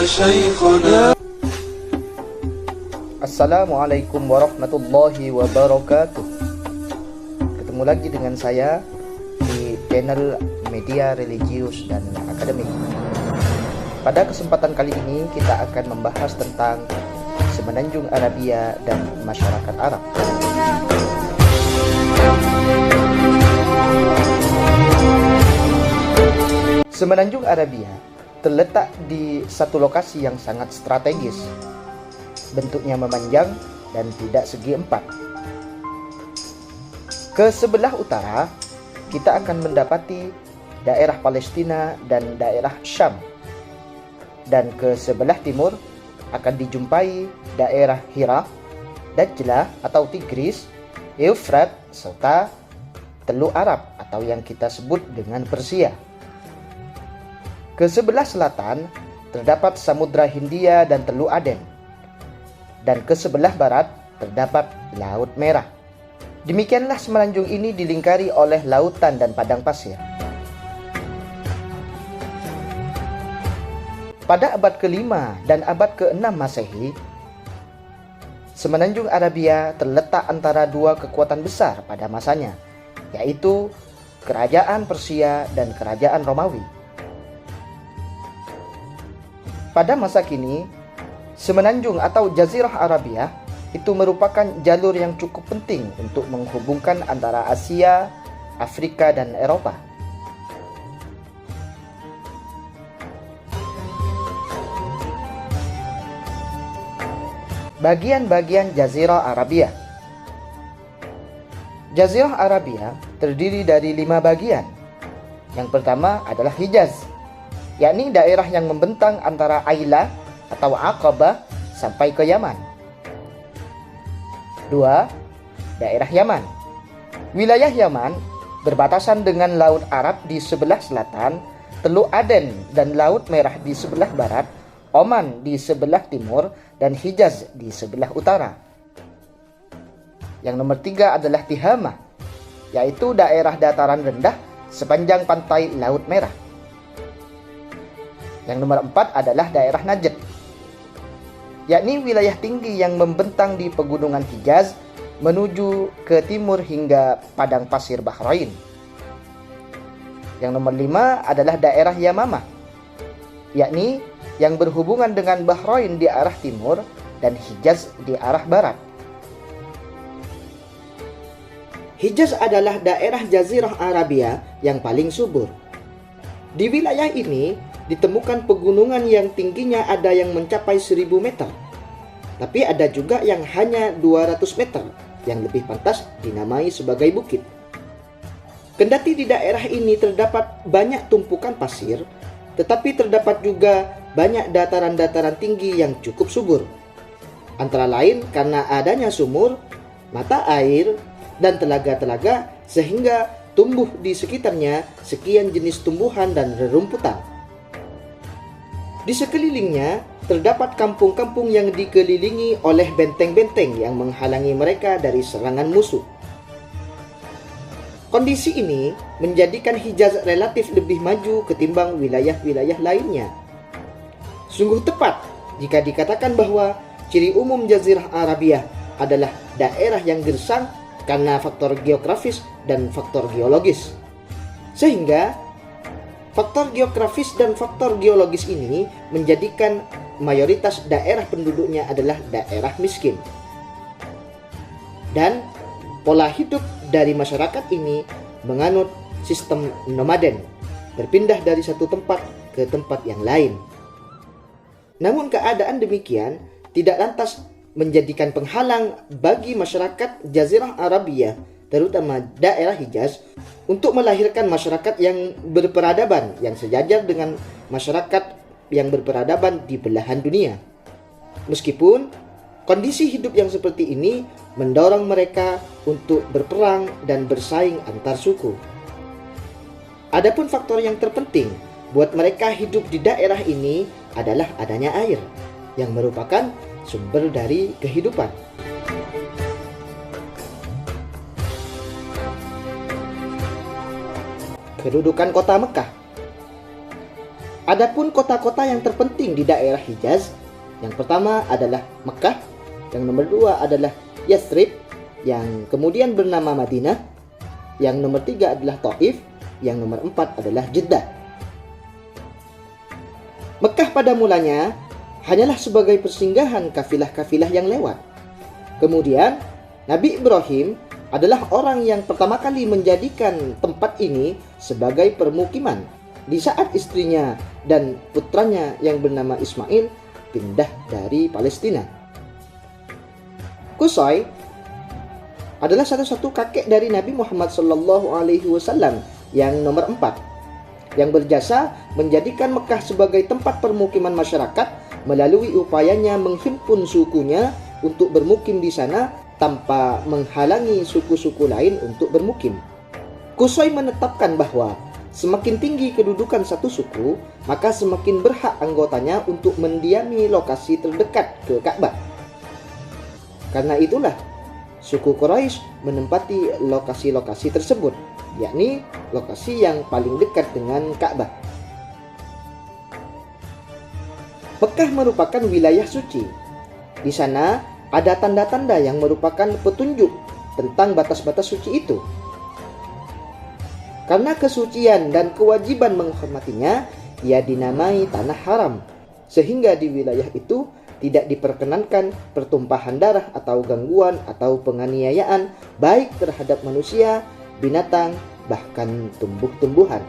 شيخنا. Assalamualaikum warahmatullahi wabarakatuh. Ketemu lagi dengan saya di channel Media Religius dan Akademik. Pada kesempatan kali ini kita akan membahas tentang Semenanjung Arabia dan masyarakat Arab. Semenanjung Arabia terletak di satu lokasi yang sangat strategis. Bentuknya memanjang dan tidak segi empat. Ke sebelah utara, kita akan mendapati daerah Palestina dan daerah Syam. Dan ke sebelah timur akan dijumpai daerah Hira, Dajlah atau Tigris, Eufrat, serta Teluk Arab atau yang kita sebut dengan Persia. Ke sebelah selatan terdapat Samudra Hindia dan Teluk Aden. Dan ke sebelah barat terdapat Laut Merah. Demikianlah semenanjung ini dilingkari oleh lautan dan padang pasir. Pada abad ke-5 dan abad ke-6 Masehi, Semenanjung Arabia terletak antara dua kekuatan besar pada masanya, yaitu Kerajaan Persia dan Kerajaan Romawi. Pada masa kini, Semenanjung atau Jazirah Arabia itu merupakan jalur yang cukup penting untuk menghubungkan antara Asia, Afrika, dan Eropa. Bagian-bagian Jazirah Arabia. Jazirah Arabia terdiri dari 5 bagian. Yang pertama adalah Hijaz, yakni daerah yang membentang antara Ailah atau Aqabah sampai ke Yaman. 2. Daerah Yaman. Wilayah Yaman berbatasan dengan Laut Arab di sebelah selatan, Teluk Aden dan Laut Merah di sebelah barat, Oman di sebelah timur, dan Hijaz di sebelah utara. Yang nomor 3 adalah Tihamah, yaitu daerah dataran rendah sepanjang pantai Laut Merah. Yang nomor 4 adalah daerah Najd, yakni wilayah tinggi yang membentang di pegunungan Hijaz menuju ke timur hingga padang pasir Bahrain. Yang nomor 5 adalah daerah Yamamah, yakni yang berhubungan dengan Bahrain di arah timur dan Hijaz di arah barat. Hijaz adalah daerah Jazirah Arabia yang paling subur. Di wilayah ini ditemukan pegunungan yang tingginya ada yang mencapai 1000 meter. Tapi ada juga yang hanya 200 meter, yang lebih pantas dinamai sebagai bukit. Kendati di daerah ini terdapat banyak tumpukan pasir, tetapi terdapat juga banyak dataran-dataran tinggi yang cukup subur. Antara lain karena adanya sumur, mata air, dan telaga-telaga sehingga tumbuh di sekitarnya sekian jenis tumbuhan dan rerumputan. Di sekelilingnya terdapat kampung-kampung yang dikelilingi oleh benteng-benteng yang menghalangi mereka dari serangan musuh. Kondisi ini menjadikan Hijaz relatif lebih maju ketimbang wilayah-wilayah lainnya. Sungguh tepat jika dikatakan bahwa ciri umum Jazirah Arabia adalah daerah yang gersang karena faktor geografis dan faktor geologis. Sehingga faktor geografis dan faktor geologis ini menjadikan mayoritas daerah penduduknya adalah daerah miskin. Dan pola hidup dari masyarakat ini menganut sistem nomaden, berpindah dari satu tempat ke tempat yang lain. Namun keadaan demikian tidak lantas menjadikan penghalang bagi masyarakat Jazirah Arabia, terutama daerah Hijaz, untuk melahirkan masyarakat yang berperadaban yang sejajar dengan masyarakat yang berperadaban di belahan dunia. Meskipun kondisi hidup yang seperti ini mendorong mereka untuk berperang dan bersaing antar suku. Adapun faktor yang terpenting buat mereka hidup di daerah ini adalah adanya air, yang merupakan sumber dari kehidupan. Kedudukan kota Mekah. Adapun kota-kota yang terpenting di daerah Hijaz, yang pertama adalah Mekah, yang nomor dua adalah Yathrib, yang kemudian bernama Madinah, yang nomor tiga adalah Taif, yang nomor empat adalah Jeddah. Mekah pada mulanya hanyalah sebagai persinggahan kafilah-kafilah yang lewat. Kemudian Nabi Ibrahim adalah orang yang pertama kali menjadikan tempat ini sebagai permukiman di saat istrinya dan putranya yang bernama Ismail pindah dari Palestina. Qusay adalah satu-satu kakek dari Nabi Muhammad SAW yang nomor 4, yang berjasa menjadikan Mekah sebagai tempat permukiman masyarakat melalui upayanya menghimpun sukunya untuk bermukim di sana tanpa menghalangi suku-suku lain untuk bermukim. Qusay menetapkan bahwa semakin tinggi kedudukan satu suku, maka semakin berhak anggotanya untuk mendiami lokasi terdekat ke Ka'bah. Karena itulah suku Quraisy menempati lokasi-lokasi tersebut, yakni lokasi yang paling dekat dengan Ka'bah. Mekah merupakan wilayah suci. Di sana ada tanda-tanda yang merupakan petunjuk tentang batas-batas suci itu. Karena kesucian dan kewajiban menghormatinya, ia dinamai tanah haram, sehingga di wilayah itu tidak diperkenankan pertumpahan darah atau gangguan atau penganiayaan baik terhadap manusia, binatang, bahkan tumbuh-tumbuhan.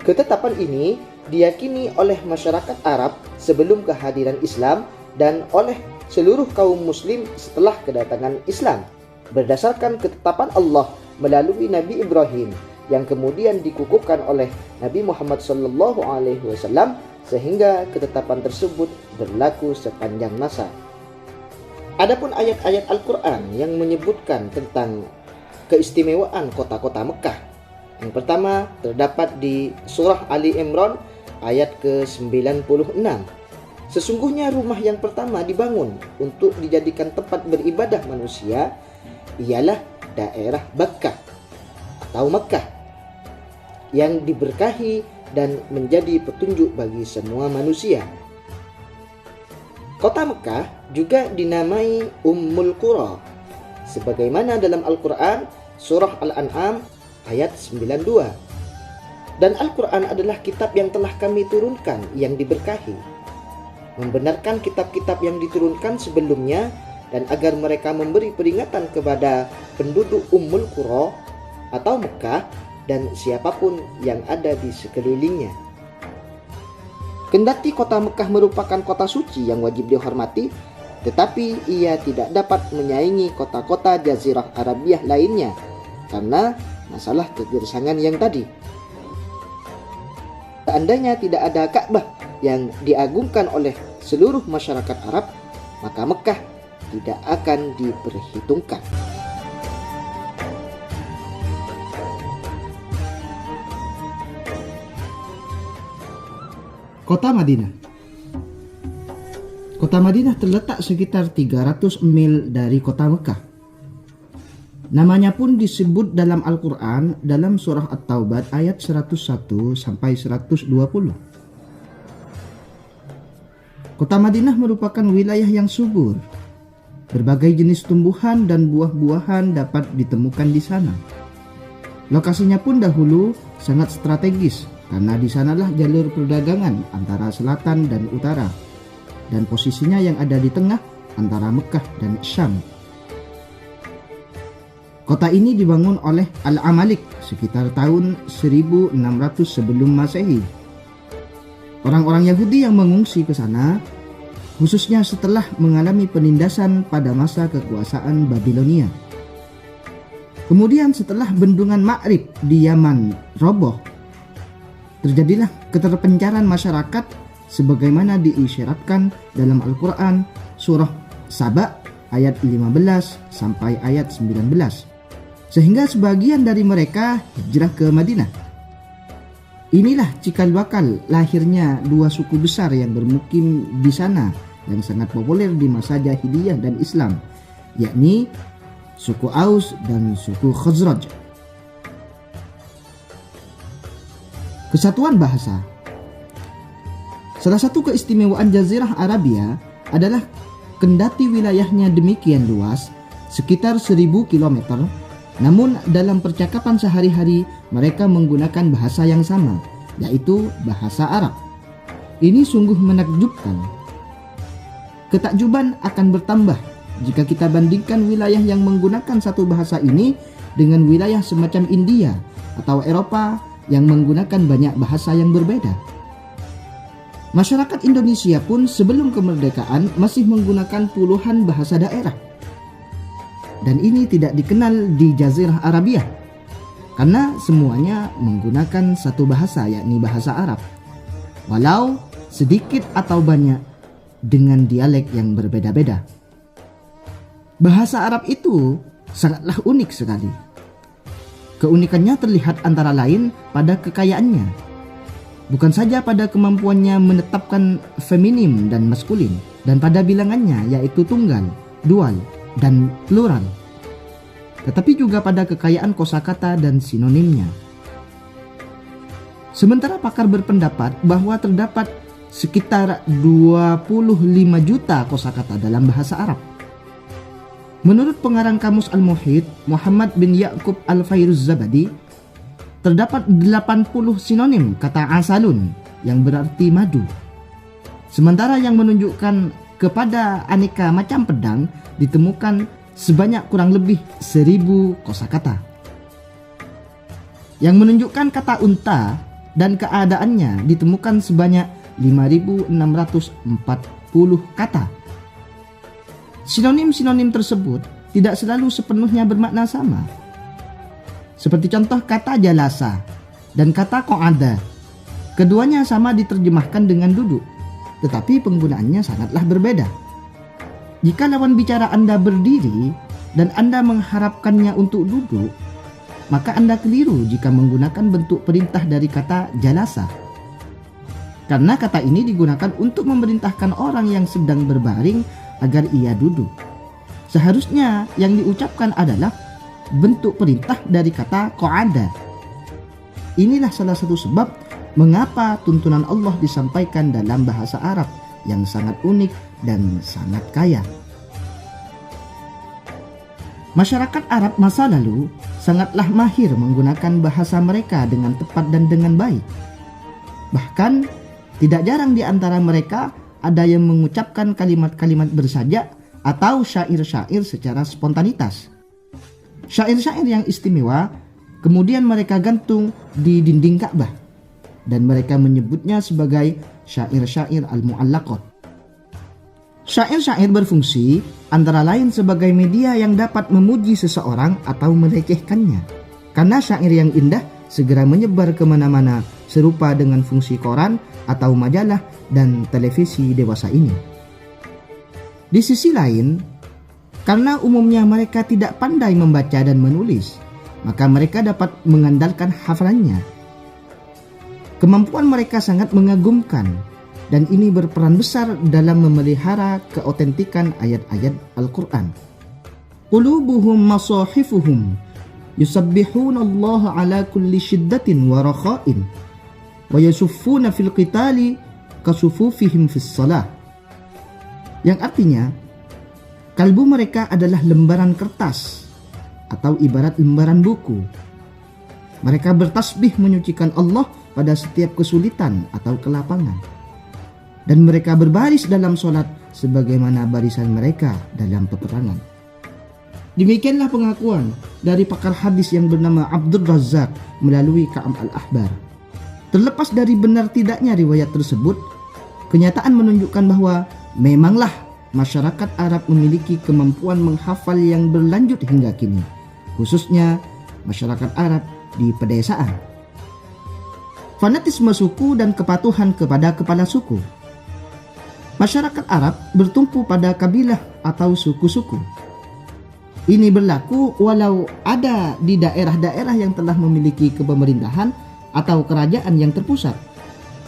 Ketetapan ini diyakini oleh masyarakat Arab sebelum kehadiran Islam dan oleh seluruh kaum muslim setelah kedatangan Islam, berdasarkan ketetapan Allah melalui Nabi Ibrahim yang kemudian dikukuhkan oleh Nabi Muhammad SAW, sehingga ketetapan tersebut berlaku sepanjang masa. Adapun ayat-ayat Al-Quran yang menyebutkan tentang keistimewaan kota-kota Mekah, yang pertama terdapat di surah Ali Imran ayat ke-96. Sesungguhnya rumah yang pertama dibangun untuk dijadikan tempat beribadah manusia ialah daerah Bakkah atau Mekah yang diberkahi dan menjadi petunjuk bagi semua manusia. Kota Mekah juga dinamai Ummul Qura, sebagaimana dalam Al-Quran surah Al-An'am ayat 92. Dan Al-Quran adalah kitab yang telah kami turunkan yang diberkahi, membenarkan kitab-kitab yang diturunkan sebelumnya, dan agar mereka memberi peringatan kepada penduduk Ummul Qura atau Mekah dan siapapun yang ada di sekelilingnya. Kendati kota Mekah merupakan kota suci yang wajib dihormati, tetapi ia tidak dapat menyaingi kota-kota Jazirah Arabiah lainnya karena masalah kegersangan yang tadi. Seandainya tidak ada Ka'bah yang diagungkan oleh seluruh masyarakat Arab, maka Mekah tidak akan diperhitungkan. Kota Madinah. Kota Madinah terletak sekitar 300 mil dari kota Mekah. Namanya pun disebut dalam Al-Quran dalam surah At-Taubat ayat 101 sampai 120. Kota Madinah merupakan wilayah yang subur. Berbagai jenis tumbuhan dan buah-buahan dapat ditemukan di sana. Lokasinya pun dahulu sangat strategis karena di sanalah jalur perdagangan antara selatan dan utara, dan posisinya yang ada di tengah antara Mekah dan Syam. Kota ini dibangun oleh Al-Amalik sekitar tahun 1600 sebelum Masehi. Orang-orang Yahudi yang mengungsi ke sana, khususnya setelah mengalami penindasan pada masa kekuasaan Babilonia. Kemudian setelah bendungan Ma'rib di Yaman roboh, terjadilah keterpencaran masyarakat sebagaimana diisyaratkan dalam Al-Quran surah Saba ayat 15 sampai ayat 19. Sehingga sebagian dari mereka hijrah ke Madinah. Inilah cikal bakal lahirnya dua suku besar yang bermukim di sana yang sangat populer di masa jahiliyah dan Islam, yakni suku Aus dan suku Khazraj. Kesatuan bahasa. Salah satu keistimewaan Jazirah Arabia adalah kendati wilayahnya demikian luas, sekitar 1000 km, namun dalam percakapan sehari-hari mereka menggunakan bahasa yang sama, yaitu bahasa Arab. Ini sungguh menakjubkan. Ketakjuban akan bertambah jika kita bandingkan wilayah yang menggunakan satu bahasa ini dengan wilayah semacam India atau Eropa yang menggunakan banyak bahasa yang berbeda. Masyarakat Indonesia pun sebelum kemerdekaan masih menggunakan puluhan bahasa daerah. Dan ini tidak dikenal di Jazirah Arabia, karena semuanya menggunakan satu bahasa, yakni bahasa Arab. Walau sedikit atau banyak dengan dialek yang berbeda-beda. Bahasa Arab itu sangatlah unik sekali. Keunikannya terlihat antara lain pada kekayaannya. Bukan saja pada kemampuannya menetapkan feminim dan maskulin, dan pada bilangannya yaitu tunggal, dual, dan plural, tetapi juga pada kekayaan kosakata dan sinonimnya. Sementara pakar berpendapat bahwa terdapat sekitar 25 juta kosakata dalam bahasa Arab. Menurut pengarang Kamus Al-Muhit, Muhammad bin Ya'qub Al-Fairuz-Zabadi, terdapat 80 sinonim kata asalun yang berarti madu. Sementara yang menunjukkan kepada aneka macam pedang ditemukan sebanyak kurang lebih 1000 kosakata. Yang menunjukkan kata unta dan keadaannya ditemukan sebanyak 5640 kata. Sinonim-sinonim tersebut tidak selalu sepenuhnya bermakna sama. Seperti contoh kata jalasa dan kata qa'ada. Keduanya sama diterjemahkan dengan duduk, tetapi penggunaannya sangatlah berbeda. Jika lawan bicara Anda berdiri dan Anda mengharapkannya untuk duduk, maka Anda keliru jika menggunakan bentuk perintah dari kata jalasa. Karena kata ini digunakan untuk memerintahkan orang yang sedang berbaring agar ia duduk. Seharusnya yang diucapkan adalah bentuk perintah dari kata qa'ada. Inilah salah satu sebab mengapa tuntunan Allah disampaikan dalam bahasa Arab yang sangat unik dan sangat kaya. Masyarakat Arab masa lalu sangatlah mahir menggunakan bahasa mereka dengan tepat dan dengan baik. Bahkan tidak jarang di antara mereka ada yang mengucapkan kalimat-kalimat bersajak atau syair-syair secara spontanitas. Syair-syair yang istimewa kemudian mereka gantung di dinding Ka'bah dan mereka menyebutnya sebagai syair-syair al-mu'allaqat. Syair-syair berfungsi antara lain sebagai media yang dapat memuji seseorang atau melecehkannya. Karena syair yang indah segera menyebar kemana-mana serupa dengan fungsi koran atau majalah dan televisi dewasa ini. Di sisi lain, karena umumnya mereka tidak pandai membaca dan menulis, maka mereka dapat mengandalkan hafalannya. Kemampuan mereka sangat mengagumkan, dan ini berperan besar dalam memelihara keotentikan ayat-ayat Al-Quran. Qulubuhum masahifuhum yusabbihuna Allah ala kulli shiddatin wa rakha'in wa yasuffuna fil qitali kasufufihim fis salah. Yang artinya, kalbu mereka adalah lembaran kertas atau ibarat lembaran buku. Mereka bertasbih menyucikan Allah pada setiap kesulitan atau kelapangan. Dan mereka berbaris dalam solat sebagaimana barisan mereka dalam peperangan. Demikianlah pengakuan dari pakar hadis yang bernama Abdul Razzaq melalui Ka'ab al-Ahbar. Terlepas dari benar tidaknya riwayat tersebut, kenyataan menunjukkan bahwa memanglah masyarakat Arab memiliki kemampuan menghafal yang berlanjut hingga kini, khususnya masyarakat Arab di pedesaan. Fanatisme suku dan kepatuhan kepada kepala suku. Masyarakat Arab bertumpu pada kabilah atau suku-suku. Ini berlaku walau ada di daerah-daerah yang telah memiliki kepemerintahan atau kerajaan yang terpusat,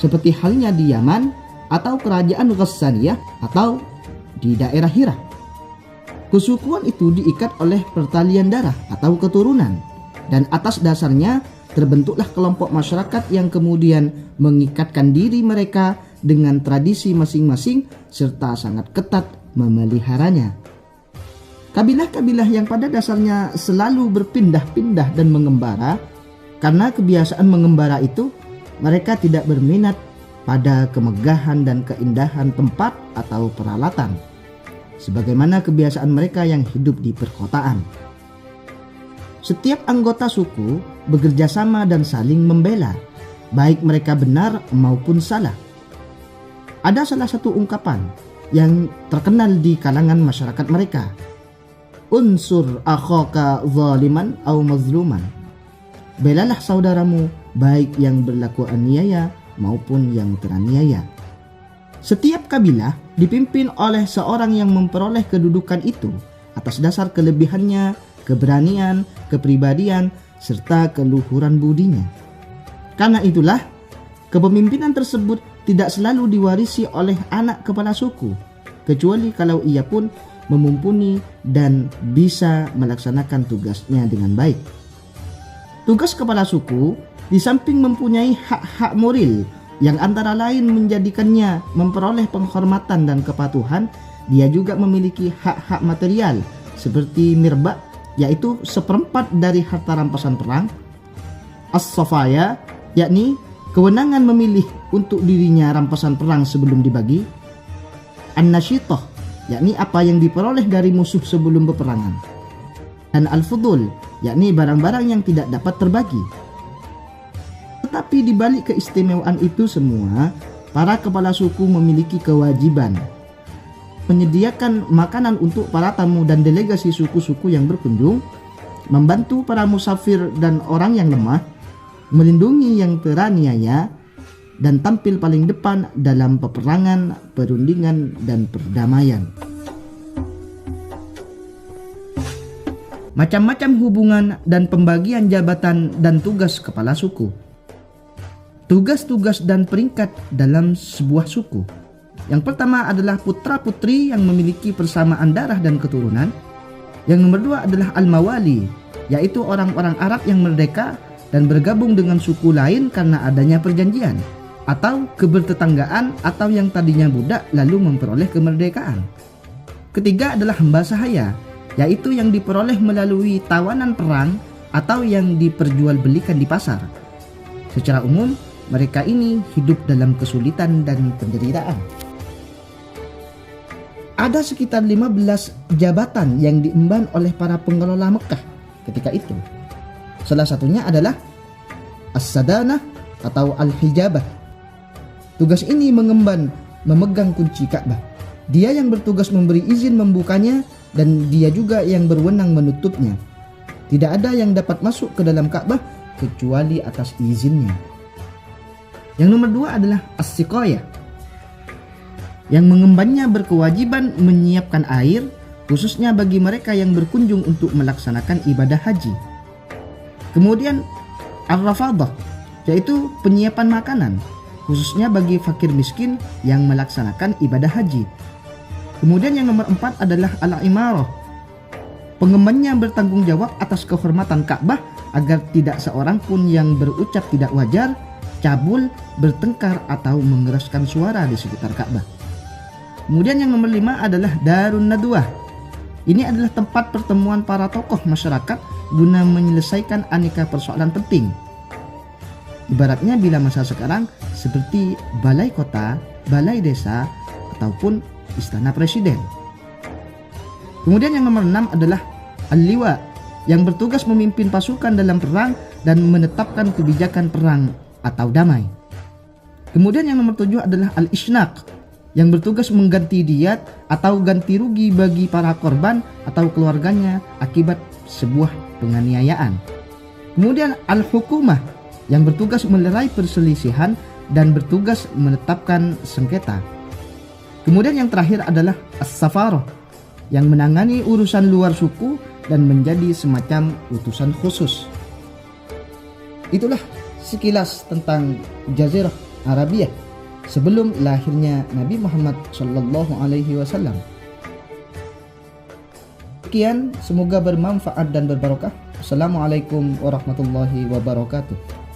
seperti halnya di Yaman atau kerajaan Ghassaniyah atau di daerah Hira. Kesukuan itu diikat oleh pertalian darah atau keturunan, dan atas dasarnya terbentuklah kelompok masyarakat yang kemudian mengikatkan diri mereka dengan tradisi masing-masing serta sangat ketat memeliharanya. Kabilah-kabilah yang pada dasarnya selalu berpindah-pindah dan mengembara, karena kebiasaan mengembara itu mereka tidak berminat pada kemegahan dan keindahan tempat atau peralatan, sebagaimana kebiasaan mereka yang hidup di perkotaan. Setiap anggota suku bekerja sama dan saling membela, baik mereka benar maupun salah. Ada salah satu ungkapan yang terkenal di kalangan masyarakat mereka. Unsur akhaka zaliman au mazluman. Belalah saudaramu baik yang berlaku aniaya maupun yang teraniaya. Setiap kabilah dipimpin oleh seorang yang memperoleh kedudukan itu atas dasar kelebihannya, keberanian, kepribadian, serta keluhuran budinya. Karena itulah, kepemimpinan tersebut tidak selalu diwarisi oleh anak kepala suku, kecuali kalau ia pun memumpuni dan bisa melaksanakan tugasnya dengan baik. Tugas kepala suku di samping mempunyai hak-hak moral yang antara lain menjadikannya memperoleh penghormatan dan kepatuhan, dia juga memiliki hak-hak material seperti mirba, yaitu seperempat dari harta rampasan perang, as-safaya, yakni kewenangan memilih untuk dirinya rampasan perang sebelum dibagi, an-nasyitah, yakni apa yang diperoleh dari musuh sebelum peperangan, dan al-fudul, yakni barang-barang yang tidak dapat terbagi. Tetapi di balik keistimewaan itu semua, para kepala suku memiliki kewajiban menyediakan makanan untuk para tamu dan delegasi suku-suku yang berkunjung, membantu para musafir dan orang yang lemah, melindungi yang teraniaya, dan tampil paling depan dalam peperangan, perundingan, dan perdamaian. Macam-macam hubungan dan pembagian jabatan dan tugas kepala suku. Tugas-tugas dan peringkat dalam sebuah suku. Yang pertama adalah putra-putri yang memiliki persamaan darah dan keturunan. Yang nomor dua adalah al-mawali, yaitu orang-orang Arab yang merdeka dan bergabung dengan suku lain karena adanya perjanjian, atau kebertetanggaan atau yang tadinya budak lalu memperoleh kemerdekaan. Ketiga adalah hamba sahaya, yaitu yang diperoleh melalui tawanan perang atau yang diperjualbelikan di pasar. Secara umum, mereka ini hidup dalam kesulitan dan penderitaan. Ada sekitar 15 jabatan yang diemban oleh para pengelola Mekah ketika itu. Salah satunya adalah as-sadanah atau al-hijabah. Tugas ini mengemban memegang kunci Ka'bah. Dia yang bertugas memberi izin membukanya dan dia juga yang berwenang menutupnya. Tidak ada yang dapat masuk ke dalam Ka'bah kecuali atas izinnya. Yang nomor dua adalah as-siqayah. Yang mengembannya berkewajiban menyiapkan air khususnya bagi mereka yang berkunjung untuk melaksanakan ibadah haji. Kemudian ar-rafadah, yaitu penyiapan makanan khususnya bagi fakir miskin yang melaksanakan ibadah haji. Kemudian yang nomor 4 adalah al-imarah. Pengembannya bertanggung jawab atas kehormatan Ka'bah agar tidak seorang pun yang berucap tidak wajar, cabul, bertengkar atau mengeraskan suara di sekitar Ka'bah. Kemudian yang nomor 5 adalah Darun Nadwah. Ini adalah tempat pertemuan para tokoh masyarakat guna menyelesaikan aneka persoalan penting. Ibaratnya bila masa sekarang seperti balai kota, balai desa, ataupun istana presiden. Kemudian yang nomor 6 adalah al-liwa, yang bertugas memimpin pasukan dalam perang dan menetapkan kebijakan perang atau damai. Kemudian yang nomor 7 adalah al-ishnaq, yang bertugas mengganti diat atau ganti rugi bagi para korban atau keluarganya akibat sebuah penganiayaan. Kemudian al-hukumah, yang bertugas melerai perselisihan dan bertugas menetapkan sengketa. Kemudian yang terakhir adalah as-safarah, yang menangani urusan luar suku dan menjadi semacam utusan khusus. Itulah sekilas tentang Jazirah Arabia sebelum lahirnya Nabi Muhammad SAW. Sekian, semoga bermanfaat dan berbarokah. Assalamualaikum warahmatullahi wabarakatuh.